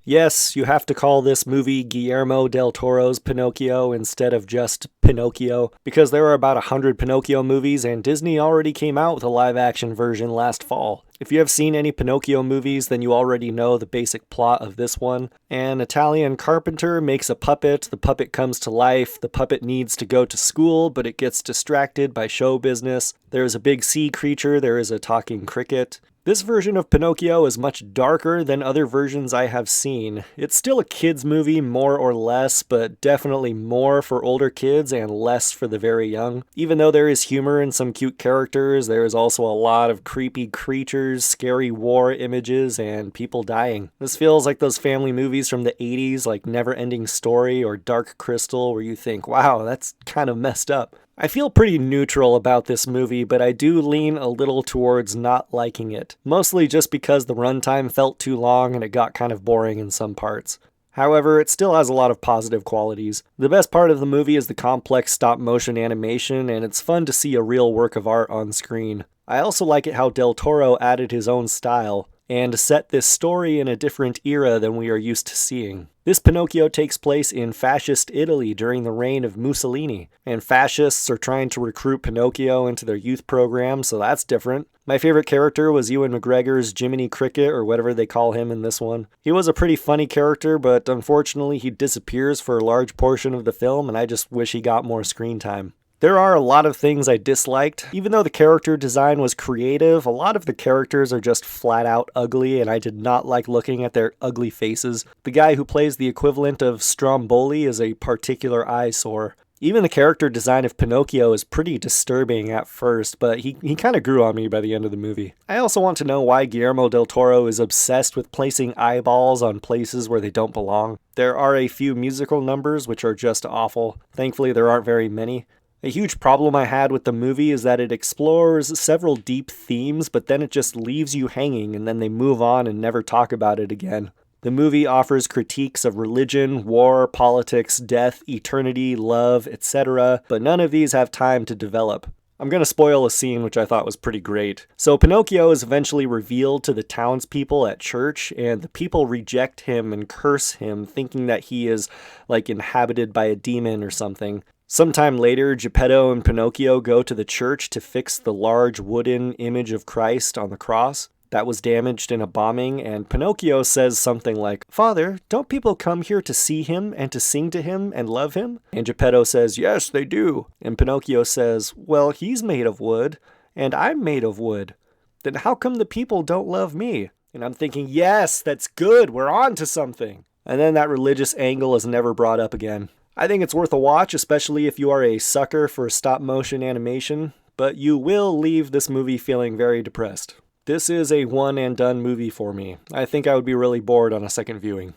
Yes, you have to call this movie Guillermo del Toro's Pinocchio instead of just Pinocchio, because there are about 100 Pinocchio movies and Disney already came out with a live action version last fall. If you have seen any Pinocchio movies, then you already know the basic plot of this one. An Italian carpenter makes a puppet, the puppet comes to life, the puppet needs to go to school, but it gets distracted by show business. There is a big sea creature, there is a talking cricket. This version of Pinocchio is much darker than other versions I have seen. It's still a kids movie, more or less, but definitely more for older kids and less for the very young. Even though there is humor and some cute characters, there is also a lot of creepy creatures, scary war images, and people dying. This feels like those family movies from the 80s, like Never Ending Story or Dark Crystal, where you think, wow, that's kind of messed up. I feel pretty neutral about this movie, but I do lean a little towards not liking it. Mostly just because the runtime felt too long and it got kind of boring in some parts. However, it still has a lot of positive qualities. The best part of the movie is the complex stop-motion animation, and it's fun to see a real work of art on screen. I also like it how Del Toro added his own style, and set this story in a different era than we are used to seeing. This Pinocchio takes place in fascist Italy during the reign of Mussolini, and fascists are trying to recruit Pinocchio into their youth program, so that's different. My favorite character was Ewan McGregor's Jiminy Cricket, or whatever they call him in this one. He was a pretty funny character, but unfortunately he disappears for a large portion of the film, and I just wish he got more screen time. There are a lot of things I disliked. Even though the character design was creative, a lot of the characters are just flat out ugly, and I did not like looking at their ugly faces. The guy who plays the equivalent of Stromboli is a particular eyesore. Even the character design of Pinocchio is pretty disturbing at first, but he kind of grew on me by the end of the movie. I also want to know why Guillermo del Toro is obsessed with placing eyeballs on places where they don't belong. There are a few musical numbers which are just awful. Thankfully there aren't very many. A huge problem I had with the movie is that it explores several deep themes, but then it just leaves you hanging and then they move on and never talk about it again. The movie offers critiques of religion, war, politics, death, eternity, love, etc., but none of these have time to develop. I'm going to spoil a scene which I thought was pretty great. So Pinocchio is eventually revealed to the townspeople at church, and the people reject him and curse him, thinking that he is like inhabited by a demon or something. Sometime later, Geppetto and Pinocchio go to the church to fix the large wooden image of Christ on the cross that was damaged in a bombing, and Pinocchio says something like, "Father, don't people come here to see him and to sing to him and love him?" And Geppetto says, "Yes, they do." And Pinocchio says, "Well, he's made of wood, and I'm made of wood. Then how come the people don't love me?" And I'm thinking, yes, that's good, we're on to something. And then that religious angle is never brought up again. I think it's worth a watch, especially if you are a sucker for stop-motion animation, but you will leave this movie feeling very depressed. This is a one-and-done movie for me. I think I would be really bored on a second viewing.